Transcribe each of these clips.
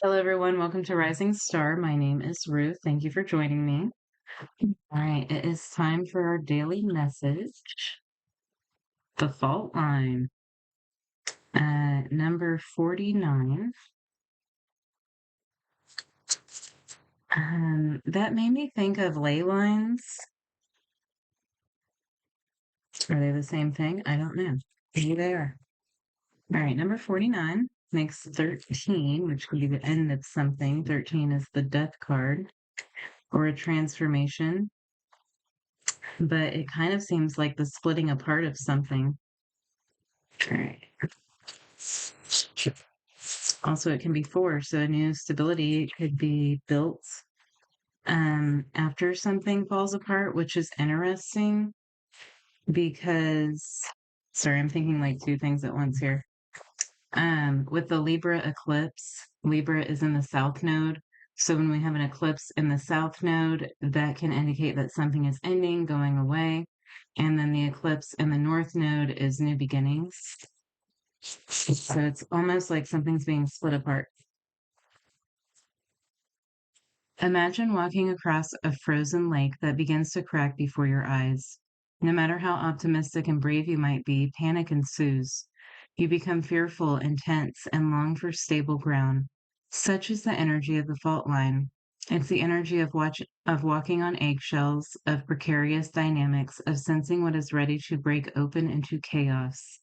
Hello, everyone. Welcome to Rising Star. My name is Ruth. Thank you for joining me. All right, it is time for our daily message. The fault line, number 49. That made me think of ley lines. Are they the same thing? I don't know. Maybe they are. All right, number 49 makes 13, which could be the end of something. 13 is the death card or a transformation, but it kind of seems like the splitting apart of something. All right. Also, it can be 4, so a new stability could be built after something falls apart, which is interesting because, sorry, I'm thinking like two things at once here. With the Libra eclipse, Libra is in the south node. So when we have an eclipse in the south node, that can indicate that something is ending, going away. And then the eclipse in the north node is new beginnings. So it's almost like something's being split apart. Imagine walking across a frozen lake that begins to crack before your eyes. No matter how optimistic and brave you might be, panic ensues. You become fearful and tense and long for stable ground. Such is the energy of the fault line. It's the energy of walking on eggshells, of precarious dynamics, of sensing what is ready to break open into chaos.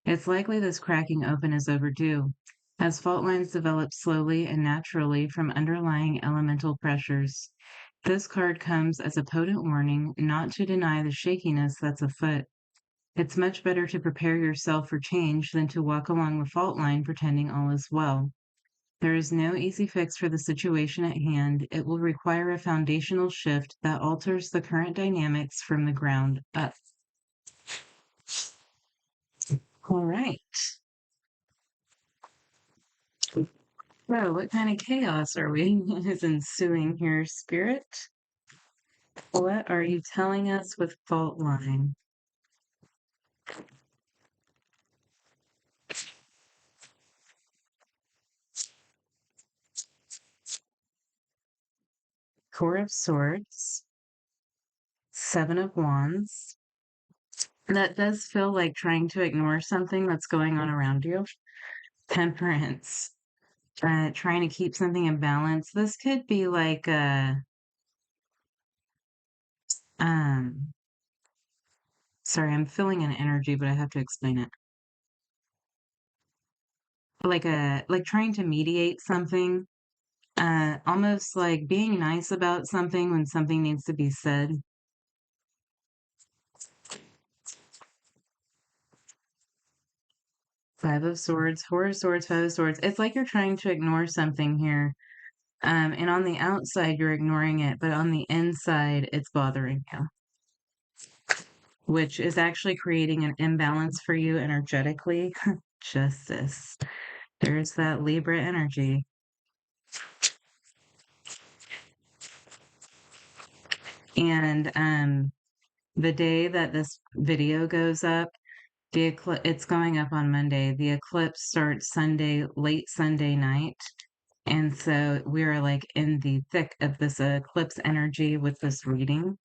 It's likely this cracking open is overdue, as fault lines develop slowly and naturally from underlying elemental pressures. This card comes as a potent warning not to deny the shakiness that's afoot. It's much better to prepare yourself for change than to walk along the fault line pretending all is well. There is no easy fix for the situation at hand. It will require a foundational shift that alters the current dynamics from the ground up. All right. So, what kind of chaos are we is ensuing here, Spirit? What are you telling us with fault line? Four of Swords, Seven of Wands. That does feel like trying to ignore something that's going on around you. Temperance, trying to keep something in balance. This could be like um, sorry, I'm feeling an energy, but I have to explain it. Like trying to mediate something, almost like being nice about something when something needs to be said. Five of Swords, Four of Swords, Five of Swords. It's like you're trying to ignore something here. And on the outside, you're ignoring it, but on the inside, it's bothering you, which is actually creating an imbalance for you energetically. Justice. There's that Libra energy. And the day that this video goes up, it's going up on Monday. The eclipse starts Sunday, late Sunday night. And so we're like in the thick of this eclipse energy with this reading.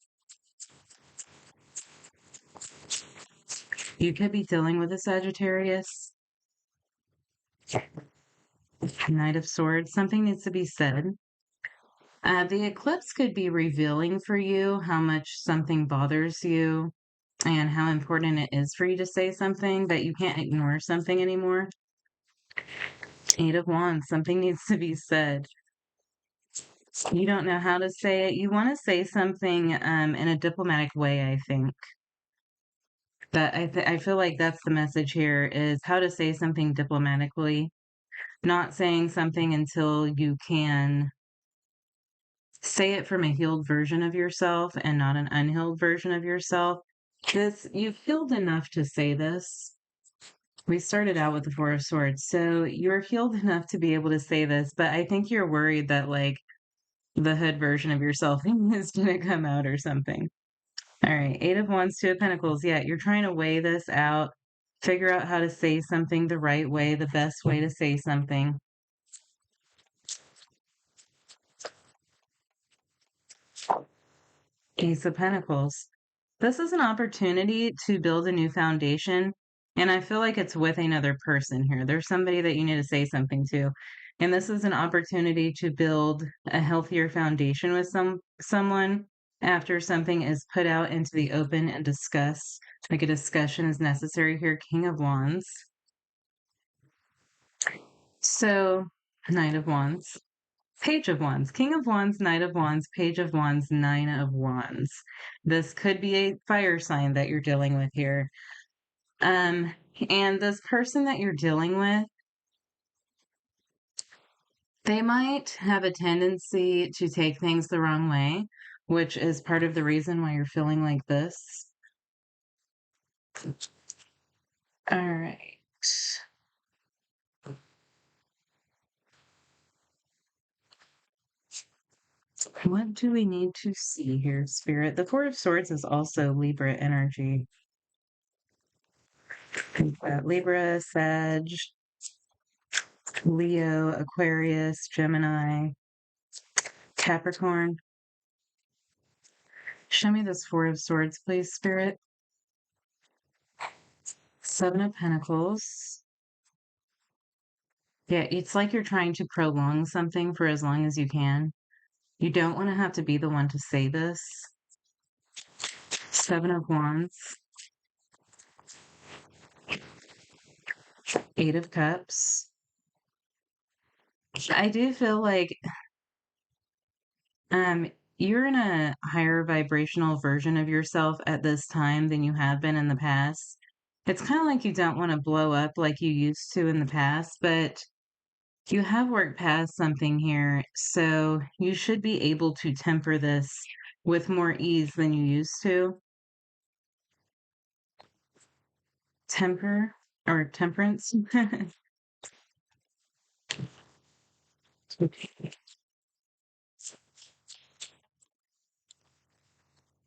You could be dealing with a Sagittarius, Knight of Swords. Something needs to be said. The eclipse could be revealing for you how much something bothers you and how important it is for you to say something, but you can't ignore something anymore. Eight of Wands, something needs to be said. You don't know how to say it. You want to say something in a diplomatic way, I think. But I feel like that's the message here is how to say something diplomatically, not saying something until you can say it from a healed version of yourself and not an unhealed version of yourself. You've healed enough to say this. We started out with the Four of Swords, so you're healed enough to be able to say this, but I think you're worried that like the hood version of yourself is going to come out or something. All right, Eight of Wands, Two of Pentacles. Yeah, you're trying to weigh this out, figure out how to say something the right way, the best way to say something. Ace of Pentacles. This is an opportunity to build a new foundation, and I feel like it's with another person here. There's somebody that you need to say something to, and this is an opportunity to build a healthier foundation with someone after something is put out into the open and discussed. Like a discussion is necessary here. King of Wands. So, Knight of Wands. Page of Wands, King of Wands, Knight of Wands, Page of Wands, Nine of Wands. This could be a fire sign that you're dealing with here. Um, and this person that you're dealing with, they might have a tendency to take things the wrong way, which is part of the reason why you're feeling like this. All right. What do we need to see here, Spirit? The Four of Swords is also Libra energy. We've got Libra, Sag, Leo, Aquarius, Gemini, Capricorn. Show me this Four of Swords, please, Spirit. Seven of Pentacles. Yeah, it's like you're trying to prolong something for as long as you can. You don't want to have to be the one to say this. Seven of Wands. Eight of Cups. I do feel like um you're in a higher vibrational version of yourself at this time than you have been in the past. It's kind of like you don't want to blow up like you used to in the past, but you have worked past something here, so you should be able to temper this with more ease than you used to. Temper or temperance.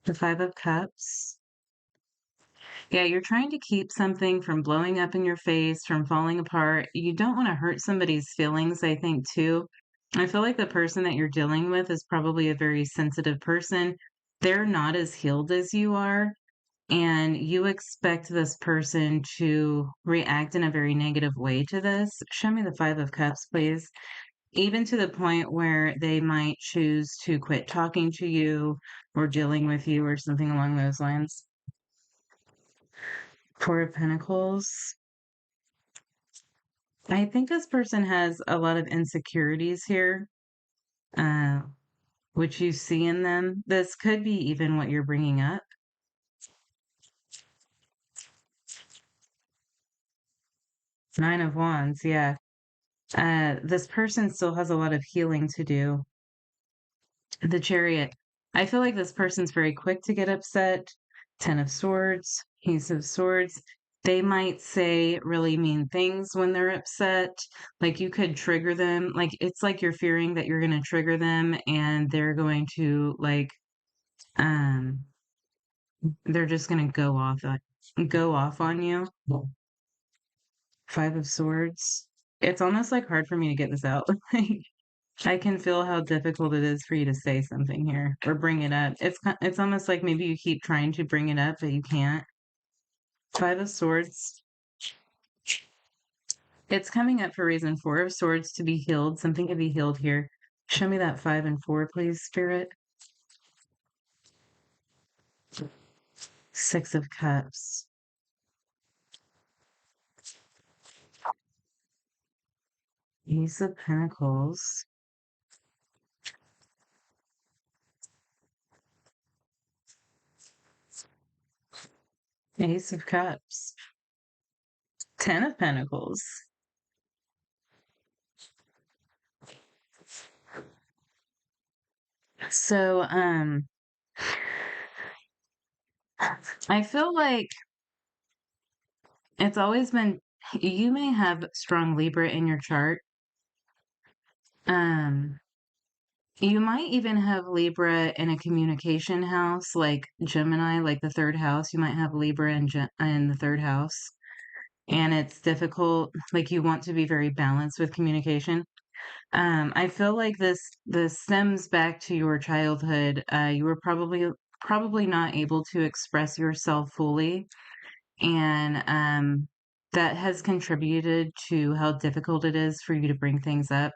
The Five of Cups. Yeah, you're trying to keep something from blowing up in your face, from falling apart. You don't want to hurt somebody's feelings, I think, too. I feel like the person that you're dealing with is probably a very sensitive person. They're not as healed as you are, and you expect this person to react in a very negative way to this. Show me the Five of Cups, please. Even to the point where they might choose to quit talking to you or dealing with you or something along those lines. Four of Pentacles. I think this person has a lot of insecurities here, uh, which you see in them. This could be even what you're bringing up. Nine of Wands, yeah. This person still has a lot of healing to do. The Chariot. I feel like this person's very quick to get upset. Ten of Swords, Ace of Swords. They might say really mean things when they're upset. Like you could trigger them. Like it's like you're fearing that you're going to trigger them and they're going to um they're just going to go off on you. Five of Swords. It's almost like hard for me to get this out. I can feel how difficult it is for you to say something here or bring it up. It's almost like maybe you keep trying to bring it up, but you can't. Five of Swords. It's coming up for reason. Four of Swords to be healed. Something to be healed here. Show me that 5 and 4, please, Spirit. Six of Cups. Ace of Pentacles. Ace of Cups. Ten of Pentacles. So, I feel like it's always been, you may have strong Libra in your chart. Um, you might even have Libra in a communication house, like Gemini, like the third house. You might have Libra in the third house. And it's difficult, like you want to be very balanced with communication. I feel like this stems back to your childhood. You were probably probably not able to express yourself fully, and that has contributed to how difficult it is for you to bring things up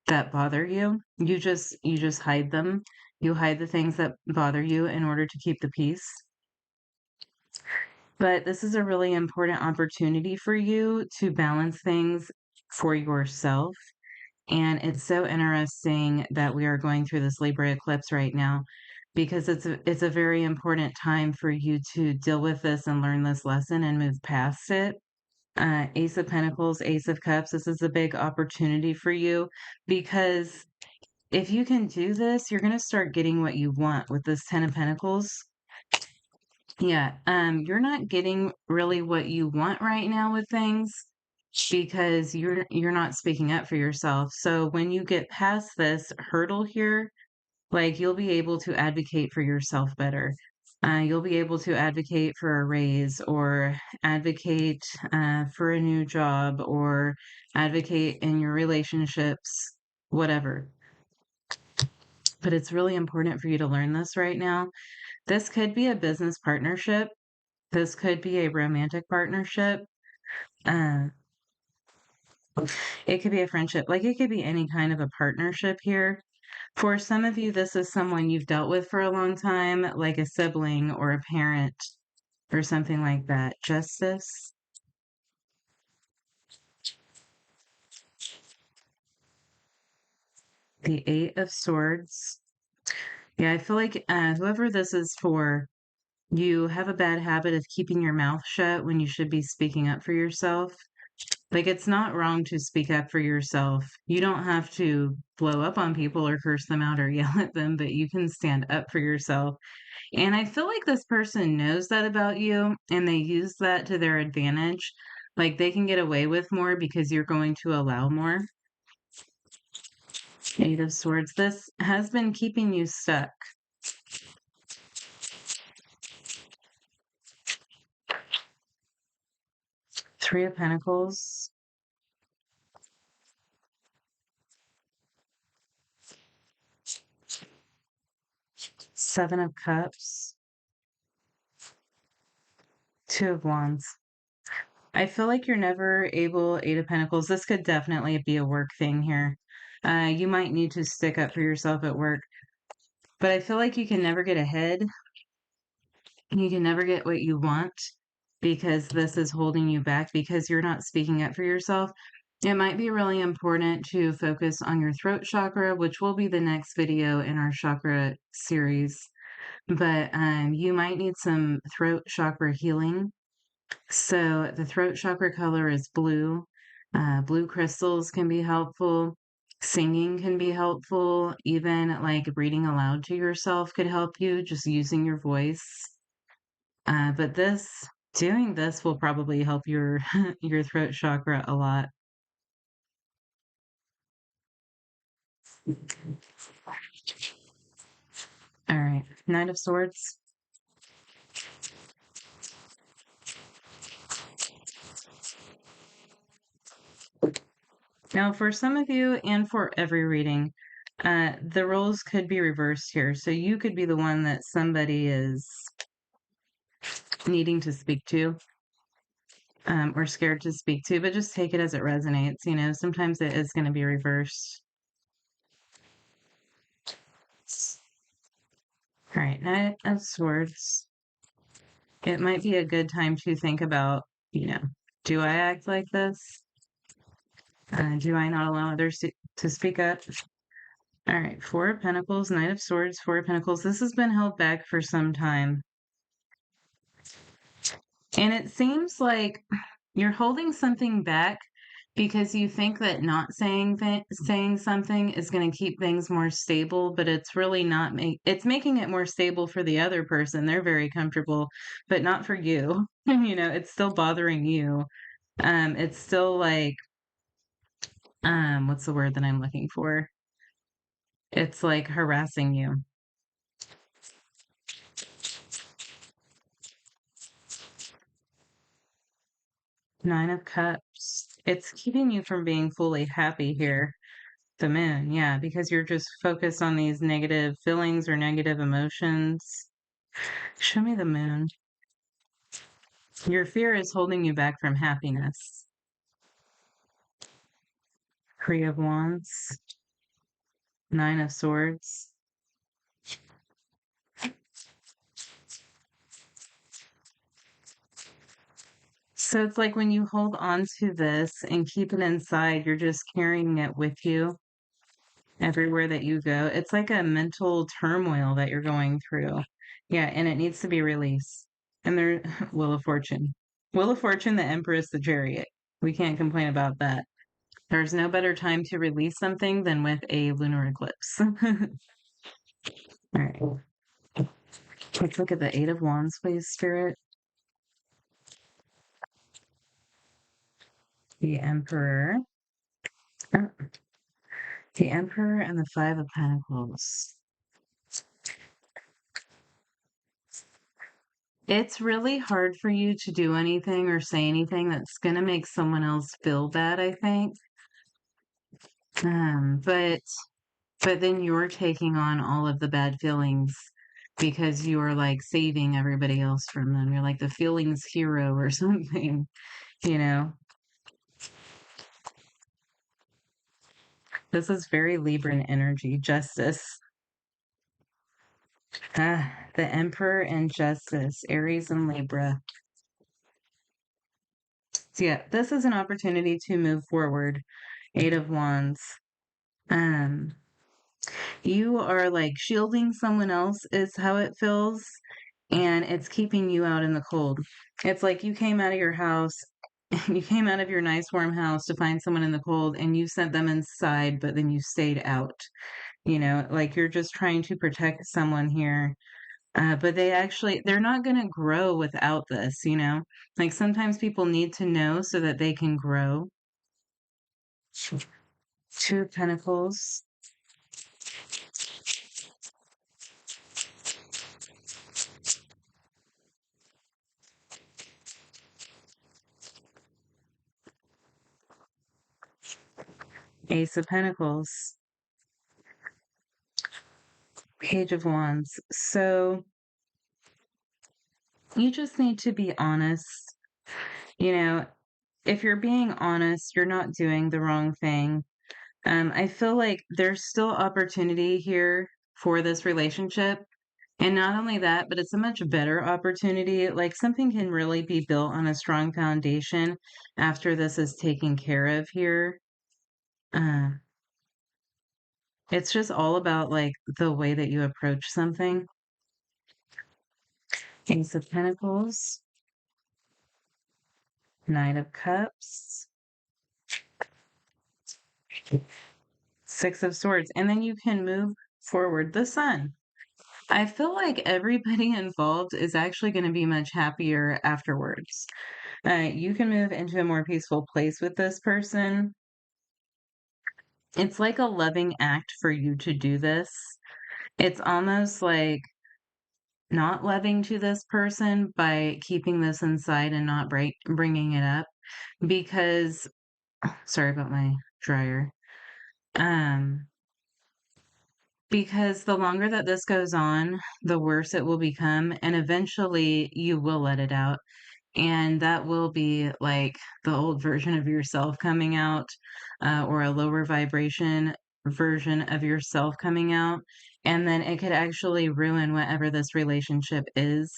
that bother you. You just hide them. You hide the things that bother you in order to keep the peace. But this is a really important opportunity for you to balance things for yourself. And it's so interesting that we are going through this Libra eclipse right now because it's a very important time for you to deal with this and learn this lesson and move past it. Ace of Pentacles, Ace of Cups, this is a big opportunity for you because if you can do this, you're going to start getting what you want with this 10 of Pentacles. Yeah, you're not getting really what you want right now with things because you're not speaking up for yourself. So when you get past this hurdle here, like you'll be able to advocate for yourself better. You'll be able to advocate for a raise or advocate for a new job or advocate in your relationships, whatever. But it's really important for you to learn this right now. This could be a business partnership. This could be a romantic partnership. Uh, it could be a friendship. Like it could be any kind of a partnership here. For some of you, this is someone you've dealt with for a long time, like a sibling or a parent or something like that. Justice, the Eight of Swords. Yeah, I feel like whoever this is for, you have a bad habit of keeping your mouth shut when you should be speaking up for yourself. Like, it's not wrong to speak up for yourself. You don't have to blow up on people or curse them out or yell at them, but you can stand up for yourself. And I feel like this person knows that about you and they use that to their advantage. Like, they can get away with more because you're going to allow more. Eight of Swords. This has been keeping you stuck. Three of Pentacles. Seven of Cups. Two of Wands. I feel like you're never able, Eight of Pentacles. This could definitely be a work thing here. You might need to stick up for yourself at work, but I feel like you can never get ahead. You can never get what you want because this is holding you back because you're not speaking up for yourself. It might be really important to focus on your throat chakra, which will be the next video in our chakra series. But you might need some throat chakra healing. So the throat chakra color is blue. Blue crystals can be helpful. Singing can be helpful. Even like reading aloud to yourself could help you, just using your voice. But doing this will probably help your your throat chakra a lot. All right, Nine of Swords. Now, for some of you and for every reading, the roles could be reversed here. So you could be the one that somebody is needing to speak to, or scared to speak to, but just take it as it resonates. You know, sometimes it is going to be reversed. All right, Knight of Swords. It might be a good time to think about, do I act like this? Do I not allow others to speak up? All right, Four of Pentacles, Knight of Swords, Four of Pentacles. This has been held back for some time. And it seems like you're holding something back because you think that not saying something is going to keep things more stable, but it's really not. It's making it more stable for the other person. They're very comfortable, but not for you. It's still bothering you. It's still like, what's the word that I'm looking for? It's like harassing you. Nine of Cups. It's keeping you from being fully happy here. The Moon, yeah, because you're just focused on these negative feelings or negative emotions. Show me the moon. Your fear is holding you back from happiness. Three of Wands. Nine of Swords. So it's like when you hold on to this and keep it inside, you're just carrying it with you everywhere that you go. It's like a mental turmoil that you're going through. Yeah, and it needs to be released. And there, Wheel of Fortune. Wheel of Fortune, the Empress, the Chariot. We can't complain about that. There's no better time to release something than with a lunar eclipse. All right. Let's look at the Eight of Wands, please, Spirit. The Emperor. Oh, the Emperor and the Five of Pentacles. It's really hard for you to do anything or say anything that's going to make someone else feel bad, I think. But then you're taking on all of the bad feelings because you are like saving everybody else from them. You're like the feelings hero or something, you know. This is very Libran energy, justice. The Emperor and Justice, Aries and Libra. So yeah, this is an opportunity to move forward. Eight of Wands. Um, you are like shielding someone else is how it feels, and it's keeping you out in the cold. It's like you came out of your house, you came out of your nice warm house to find someone in the cold, and you sent them inside, but then you stayed out. You know, like you're just trying to protect someone here. But they're not going to grow without this, you know? Like sometimes people need to know so that they can grow. Two of Pentacles. Ace of Pentacles. Page of Wands. So you just need to be honest. You know, if you're being honest, you're not doing the wrong thing. I feel like there's still opportunity here for this relationship. And not only that, but it's a much better opportunity. Like something can really be built on a strong foundation after this is taken care of here. Uh, it's just all about like the way that you approach something. Ace of Pentacles, Knight of Cups, Six of Swords, and then you can move forward. The Sun. I feel like everybody involved is actually going to be much happier afterwards. You can move into a more peaceful place with this person. It's like a loving act for you to do this. It's almost like not loving to this person by keeping this inside and not bringing it up because sorry about my dryer. Um, because the longer that this goes on, the worse it will become, and eventually you will let it out. And that will be like the old version of yourself coming out, or a lower vibration version of yourself coming out. And then it could actually ruin whatever this relationship is.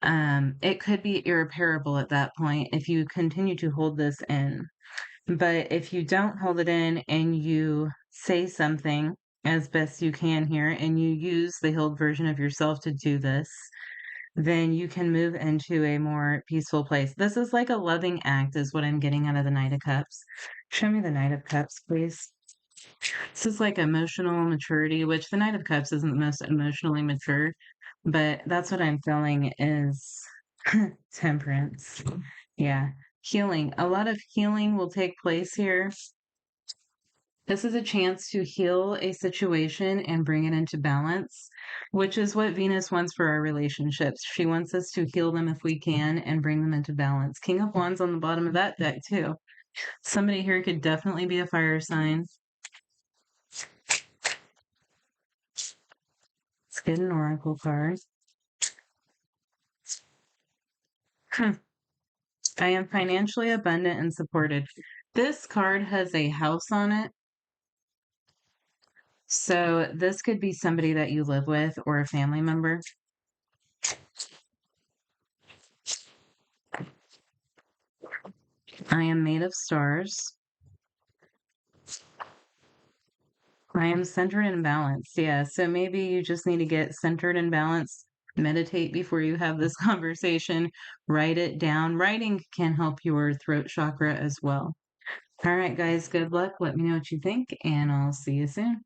It could be irreparable at that point if you continue to hold this in. But if you don't hold it in and you say something as best you can here and you use the healed version of yourself to do this, then you can move into a more peaceful place. This is like a loving act, is what I'm getting out of the Knight of Cups. Show me the Knight of Cups, please. This is like emotional maturity, which the Knight of Cups isn't the most emotionally mature, but that's what I'm feeling is temperance. Yeah. Healing. A lot of healing will take place here. This is a chance to heal a situation and bring it into balance, which is what Venus wants for our relationships. She wants us to heal them if we can and bring them into balance. King of Wands on the bottom of that deck, too. Somebody here could definitely be a fire sign. Let's get an oracle card. I am financially abundant and supported. This card has a house on it. So this could be somebody that you live with or a family member. I am made of stars. I am centered and balanced. Yeah. So maybe you just need to get centered and balanced. Meditate before you have this conversation. Write it down. Writing can help your throat chakra as well. All right, guys. Good luck. Let me know what you think, and I'll see you soon.